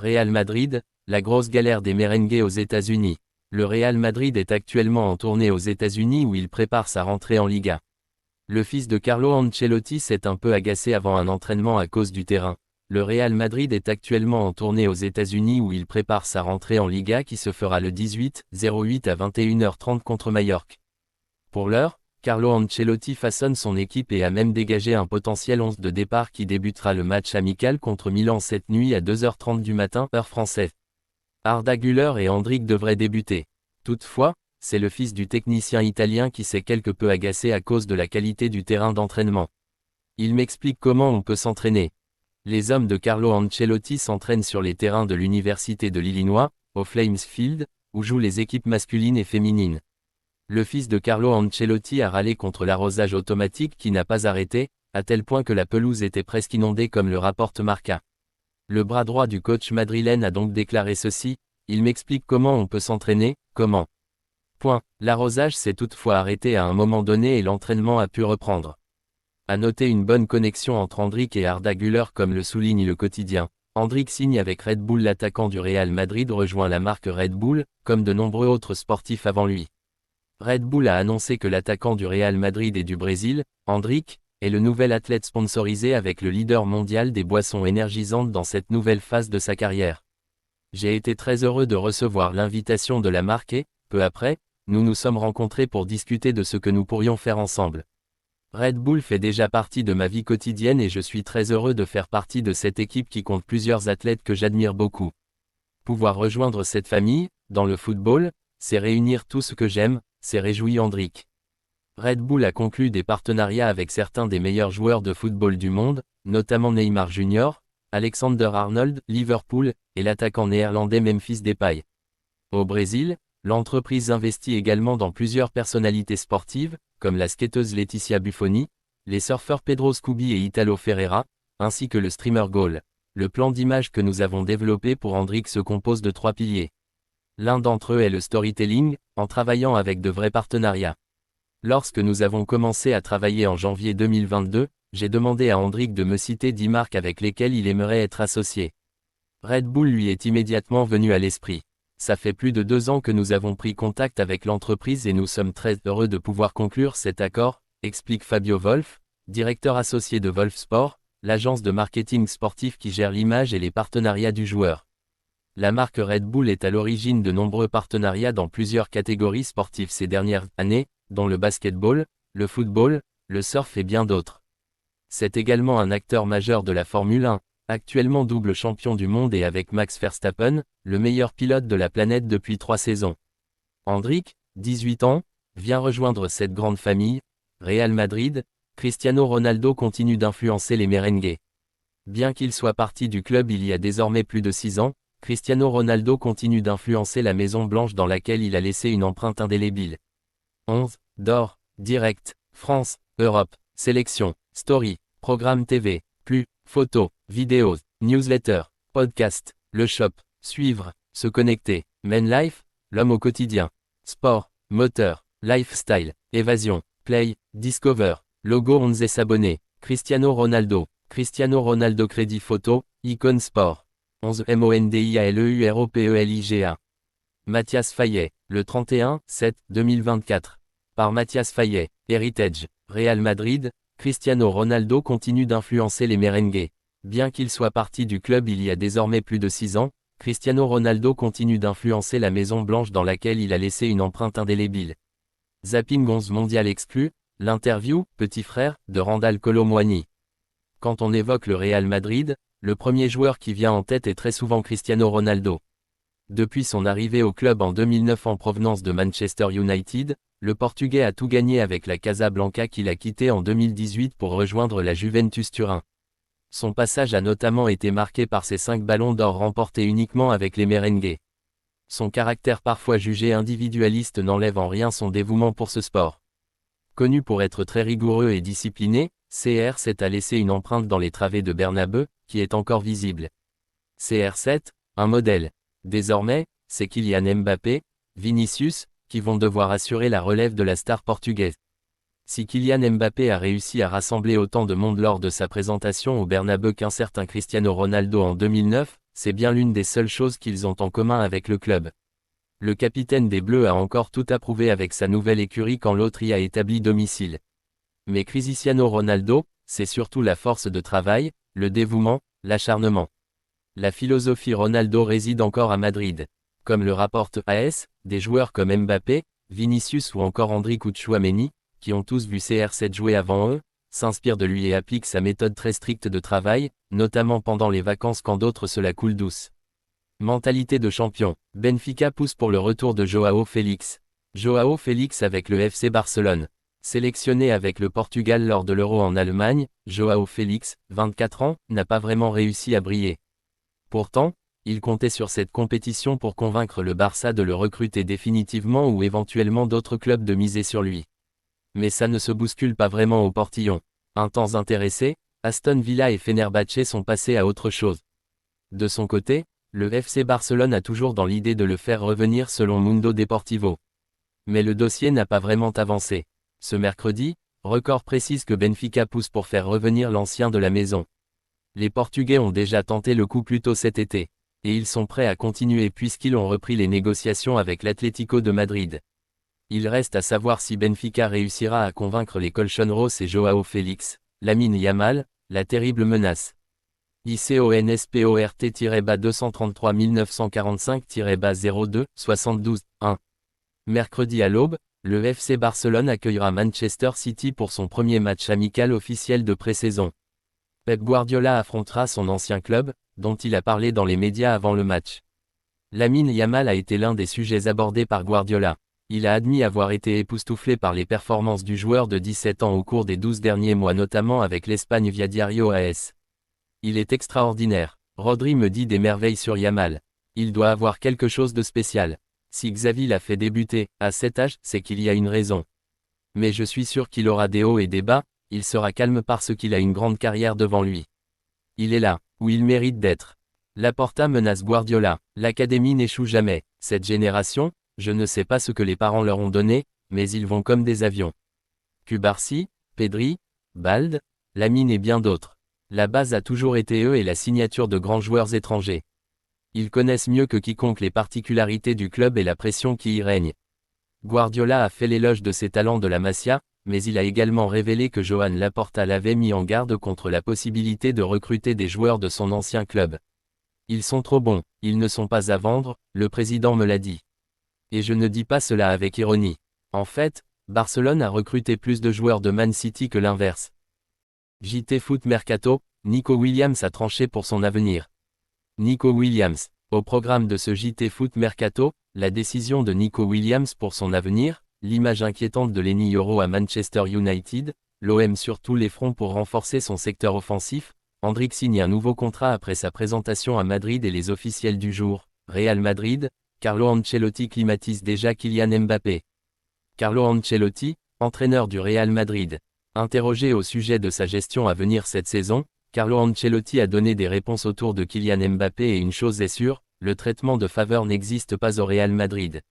Real Madrid, la grosse galère des merengues aux États-Unis. Le Real Madrid est actuellement en tournée aux États-Unis où il prépare sa rentrée en Liga. Le fils de Carlo Ancelotti s'est un peu agacé avant un entraînement à cause du terrain. Le Real Madrid est actuellement en tournée aux États-Unis où il prépare sa rentrée en Liga qui se fera le 18/08 à 21h30 contre Majorque. Pour l'heure, Carlo Ancelotti façonne son équipe et a même dégagé un potentiel 11 de départ qui débutera le match amical contre Milan cette nuit à 2h30 du matin, heure française. Arda Güler et Endrick devraient débuter. Toutefois, c'est le fils du technicien italien qui s'est quelque peu agacé à cause de la qualité du terrain d'entraînement. Il m'explique comment on peut s'entraîner. Les hommes de Carlo Ancelotti s'entraînent sur les terrains de l'Université de l'Illinois, au Flames Field, où jouent les équipes masculines et féminines. Le fils de Carlo Ancelotti a râlé contre l'arrosage automatique qui n'a pas arrêté, à tel point que la pelouse était presque inondée comme le rapporte Marca. Le bras droit du coach madrilène a donc déclaré ceci: « Il m'explique comment on peut s'entraîner, comment. L'arrosage s'est toutefois arrêté à un moment donné et l'entraînement a pu reprendre. » À noter une bonne connexion entre Endrick et Arda Güler comme le souligne le quotidien. Endrick signe avec Red Bull. L'attaquant du Real Madrid rejoint la marque Red Bull, comme de nombreux autres sportifs avant lui. Red Bull a annoncé que l'attaquant du Real Madrid et du Brésil, Endrick, est le nouvel athlète sponsorisé avec le leader mondial des boissons énergisantes dans cette nouvelle phase de sa carrière. J'ai été très heureux de recevoir l'invitation de la marque et, peu après, nous nous sommes rencontrés pour discuter de ce que nous pourrions faire ensemble. Red Bull fait déjà partie de ma vie quotidienne et je suis très heureux de faire partie de cette équipe qui compte plusieurs athlètes que j'admire beaucoup. Pouvoir rejoindre cette famille, dans le football, c'est réunir tout ce que j'aime, s'est réjoui Endrick. Red Bull a conclu des partenariats avec certains des meilleurs joueurs de football du monde, notamment Neymar Jr., Alexander Arnold, Liverpool, et l'attaquant néerlandais Memphis Depay. Au Brésil, l'entreprise investit également dans plusieurs personnalités sportives, comme la skateuse Letícia Buffoni, les surfeurs Pedro Scooby et Italo Ferreira, ainsi que le streamer Goal. Le plan d'image que nous avons développé pour Endrick se compose de 3 piliers. L'un d'entre eux est le storytelling, en travaillant avec de vrais partenariats. Lorsque nous avons commencé à travailler en janvier 2022, j'ai demandé à Endrick de me citer 10 marques avec lesquelles il aimerait être associé. Red Bull lui est immédiatement venu à l'esprit. Ça fait plus de 2 ans que nous avons pris contact avec l'entreprise et nous sommes très heureux de pouvoir conclure cet accord, explique Fabio Wolf, directeur associé de Wolf Sport, l'agence de marketing sportif qui gère l'image et les partenariats du joueur. La marque Red Bull est à l'origine de nombreux partenariats dans plusieurs catégories sportives ces dernières années, dont le basketball, le football, le surf et bien d'autres. C'est également un acteur majeur de la Formule 1, actuellement double champion du monde et avec Max Verstappen, le meilleur pilote de la planète depuis 3 saisons. Endrick, 18 ans, vient rejoindre cette grande famille. Real Madrid, Cristiano Ronaldo continue d'influencer les merengues. Bien qu'il soit parti du club il y a désormais plus de 6 ans, Cristiano Ronaldo continue d'influencer la Maison Blanche dans laquelle il a laissé une empreinte indélébile. 11. D'or, direct, France, Europe, sélection, story, programme TV, plus, photos, vidéos, newsletter, podcast, le shop, suivre, se connecter, main life, l'homme au quotidien, sport, moteur, lifestyle, évasion, play, discover, logo 11 et s'abonner, Cristiano Ronaldo crédit photo, icône sport. 11 MONDIALEUROPELIGA. Mathias Fayet, le 31/7/2024. Par Mathias Fayet, Heritage, Real Madrid, Cristiano Ronaldo continue d'influencer les merengues. Bien qu'il soit parti du club il y a désormais plus de 6 ans, Cristiano Ronaldo continue d'influencer la Maison Blanche dans laquelle il a laissé une empreinte indélébile. Zapping 11 mondial exclu, l'interview, petit frère, de Randal Kolo Muani. Quand on évoque le Real Madrid, le premier joueur qui vient en tête est très souvent Cristiano Ronaldo. Depuis son arrivée au club en 2009 en provenance de Manchester United, le Portugais a tout gagné avec la Casablanca qu'il a quitté en 2018 pour rejoindre la Juventus Turin. Son passage a notamment été marqué par ses 5 ballons d'or remportés uniquement avec les merengues. Son caractère parfois jugé individualiste n'enlève en rien son dévouement pour ce sport. Connu pour être très rigoureux et discipliné, CR7 a laissé une empreinte dans les travées de Bernabeu, qui est encore visible. CR7, un modèle. Désormais, c'est Kylian Mbappé, Vinicius, qui vont devoir assurer la relève de la star portugaise. Si Kylian Mbappé a réussi à rassembler autant de monde lors de sa présentation au Bernabeu qu'un certain Cristiano Ronaldo en 2009, c'est bien l'une des seules choses qu'ils ont en commun avec le club. Le capitaine des Bleus a encore tout approuvé avec sa nouvelle écurie quand l'autre y a établi domicile. Mais Cristiano Ronaldo, c'est surtout la force de travail, le dévouement, l'acharnement. La philosophie Ronaldo réside encore à Madrid. Comme le rapporte AS, des joueurs comme Mbappé, Vinicius ou encore Endrick ou Tchouaméni, qui ont tous vu CR7 jouer avant eux, s'inspirent de lui et appliquent sa méthode très stricte de travail, notamment pendant les vacances quand d'autres se la coulent douce. Mentalité de champion. Benfica pousse pour le retour de João Félix. João Félix avec le FC Barcelone. Sélectionné avec le Portugal lors de l'Euro en Allemagne, João Félix, 24 ans, n'a pas vraiment réussi à briller. Pourtant, il comptait sur cette compétition pour convaincre le Barça de le recruter définitivement ou éventuellement d'autres clubs de miser sur lui. Mais ça ne se bouscule pas vraiment au portillon. Un temps intéressé, Aston Villa et Fenerbahçe sont passés à autre chose. De son côté, le FC Barcelone a toujours dans l'idée de le faire revenir selon Mundo Deportivo. Mais le dossier n'a pas vraiment avancé. Ce mercredi, Record précise que Benfica pousse pour faire revenir l'ancien de la maison. Les Portugais ont déjà tenté le coup plus tôt cet été. Et ils sont prêts à continuer puisqu'ils ont repris les négociations avec l'Atlético de Madrid. Il reste à savoir si Benfica réussira à convaincre les Colchonros et João Félix, Lamine Yamal, la terrible menace. ICONSPORT-233 1945-02 72 1. Mercredi à l'aube, le FC Barcelone accueillera Manchester City pour son premier match amical officiel de pré-saison. Pep Guardiola affrontera son ancien club, dont il a parlé dans les médias avant le match. Lamine Yamal a été l'un des sujets abordés par Guardiola. Il a admis avoir été époustouflé par les performances du joueur de 17 ans au cours des 12 derniers mois notamment avec l'Espagne via Diario AS. Il est extraordinaire. Rodri me dit des merveilles sur Yamal. Il doit avoir quelque chose de spécial. Si Xavi l'a fait débuter, à cet âge, c'est qu'il y a une raison. Mais je suis sûr qu'il aura des hauts et des bas, il sera calme parce qu'il a une grande carrière devant lui. Il est là, où il mérite d'être. Laporta menace Guardiola. L'académie n'échoue jamais. Cette génération, je ne sais pas ce que les parents leur ont donné, mais ils vont comme des avions. Cubarsí, Pedri, Balde, Lamine et bien d'autres. La base a toujours été eux et la signature de grands joueurs étrangers. Ils connaissent mieux que quiconque les particularités du club et la pression qui y règne. Guardiola a fait l'éloge de ses talents de la Masia, mais il a également révélé que Joan Laporta l'avait mis en garde contre la possibilité de recruter des joueurs de son ancien club. Ils sont trop bons, ils ne sont pas à vendre, le président me l'a dit. Et je ne dis pas cela avec ironie. En fait, Barcelone a recruté plus de joueurs de Man City que l'inverse. JT Foot Mercato, Nico Williams a tranché pour son avenir. Nico Williams. Au programme de ce JT Foot Mercato, la décision de Nico Williams pour son avenir, l'image inquiétante de Lenny Yoro à Manchester United, l'OM sur tous les fronts pour renforcer son secteur offensif, Endrick signe un nouveau contrat après sa présentation à Madrid et les officiels du jour, Real Madrid, Carlo Ancelotti climatise déjà Kylian Mbappé. Carlo Ancelotti, entraîneur du Real Madrid. Interrogé au sujet de sa gestion à venir cette saison, Carlo Ancelotti a donné des réponses autour de Kylian Mbappé et une chose est sûre, le traitement de faveur n'existe pas au Real Madrid.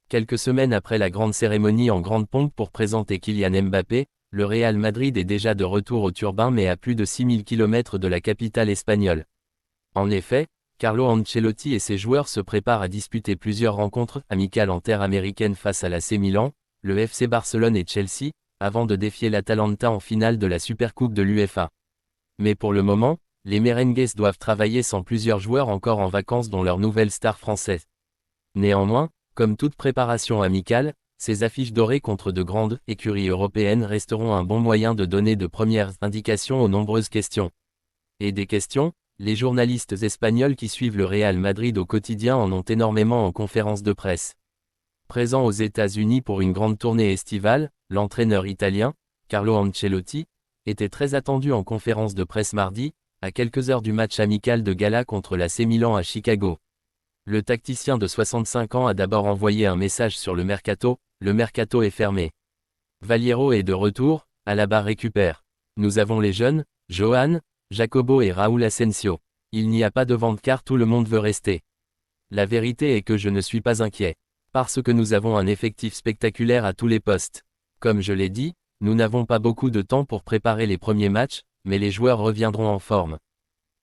Quelques semaines après la grande cérémonie en grande pompe pour présenter Kylian Mbappé, le Real Madrid est déjà de retour au turbin mais à plus de 6000 km de la capitale espagnole. En effet, Carlo Ancelotti et ses joueurs se préparent à disputer plusieurs rencontres amicales en terre américaine face à l'AC Milan, le FC Barcelone et Chelsea, avant de défier l'Atalanta en finale de la Supercoupe de l'UEFA. Mais pour le moment, les merengues doivent travailler sans plusieurs joueurs encore en vacances dont leur nouvelle star française. Néanmoins, comme toute préparation amicale, ces affiches dorées contre de grandes écuries européennes resteront un bon moyen de donner de premières indications aux nombreuses questions. Et des questions, les journalistes espagnols qui suivent le Real Madrid au quotidien en ont énormément en conférence de presse. Présent aux États-Unis pour une grande tournée estivale, l'entraîneur italien, Carlo Ancelotti, était très attendu en conférence de presse mardi, à quelques heures du match amical de gala contre l'AC Milan à Chicago. Le tacticien de 65 ans a d'abord envoyé un message sur le mercato est fermé. Valiero est de retour, Alaba récupère. Nous avons les jeunes, Johan, Jacobo et Raúl Asensio. Il n'y a pas de vente car tout le monde veut rester. La vérité est que je ne suis pas inquiet. Parce que nous avons un effectif spectaculaire à tous les postes. Comme je l'ai dit, nous n'avons pas beaucoup de temps pour préparer les premiers matchs, mais les joueurs reviendront en forme.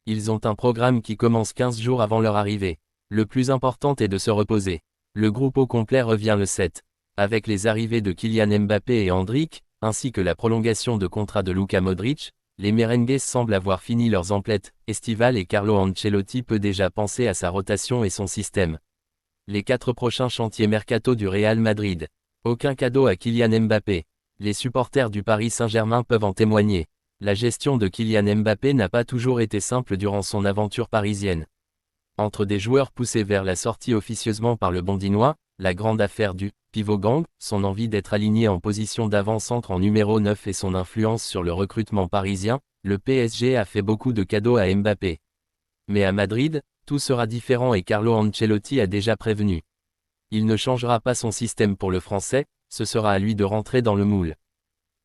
Ils ont un programme qui commence 15 jours avant leur arrivée. Le plus important est de se reposer. Le groupe au complet revient le 7. Avec les arrivées de Kylian Mbappé et Endrick, ainsi que la prolongation de contrat de Luka Modric, les merengues semblent avoir fini leurs emplettes estivales et Carlo Ancelotti peut déjà penser à sa rotation et son système. Les 4 prochains chantiers mercato du Real Madrid. Aucun cadeau à Kylian Mbappé. Les supporters du Paris Saint-Germain peuvent en témoigner. La gestion de Kylian Mbappé n'a pas toujours été simple durant son aventure parisienne. Entre des joueurs poussés vers la sortie officieusement par le Bondinois, la grande affaire du pivot gang, son envie d'être aligné en position d'avant-centre en numéro 9 et son influence sur le recrutement parisien, le PSG a fait beaucoup de cadeaux à Mbappé. Mais à Madrid, tout sera différent et Carlo Ancelotti a déjà prévenu. Il ne changera pas son système pour le français, ce sera à lui de rentrer dans le moule.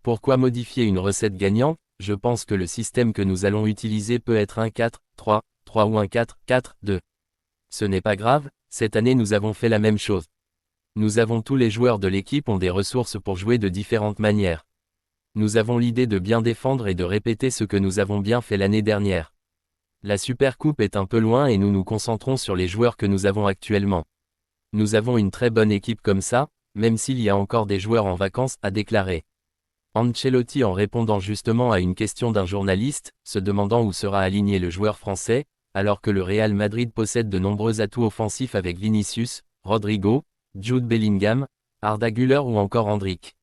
Pourquoi modifier une recette gagnante? Je pense que le système que nous allons utiliser peut être un 4-3-3 ou un 4-4-2. Ce n'est pas grave, cette année nous avons fait la même chose. Nous avons tous les joueurs de l'équipe ont des ressources pour jouer de différentes manières. Nous avons l'idée de bien défendre et de répéter ce que nous avons bien fait l'année dernière. La Supercoupe est un peu loin et nous nous concentrons sur les joueurs que nous avons actuellement. Nous avons une très bonne équipe comme ça, même s'il y a encore des joueurs en vacances, a déclaré Ancelotti en répondant justement à une question d'un journaliste, se demandant où sera aligné le joueur français, alors que le Real Madrid possède de nombreux atouts offensifs avec Vinicius, Rodrigo, Jude Bellingham, Arda Güler ou encore Endrick.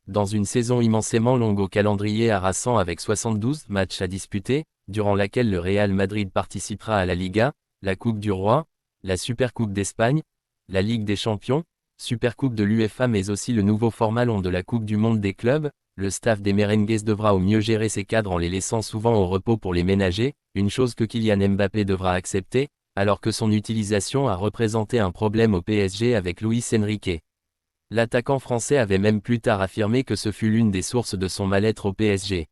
Dans une saison immensément longue au calendrier harassant avec 72 matchs à disputer, durant laquelle le Real Madrid participera à la Liga, la Coupe du Roi, la Supercoupe d'Espagne, la Ligue des Champions, Supercoupe de l'UEFA mais aussi le nouveau format long de la Coupe du Monde des clubs, le staff des merengues devra au mieux gérer ses cadres en les laissant souvent au repos pour les ménager, une chose que Kylian Mbappé devra accepter, alors que son utilisation a représenté un problème au PSG avec Luis Enrique. L'attaquant français avait même plus tard affirmé que ce fut l'une des sources de son mal-être au PSG.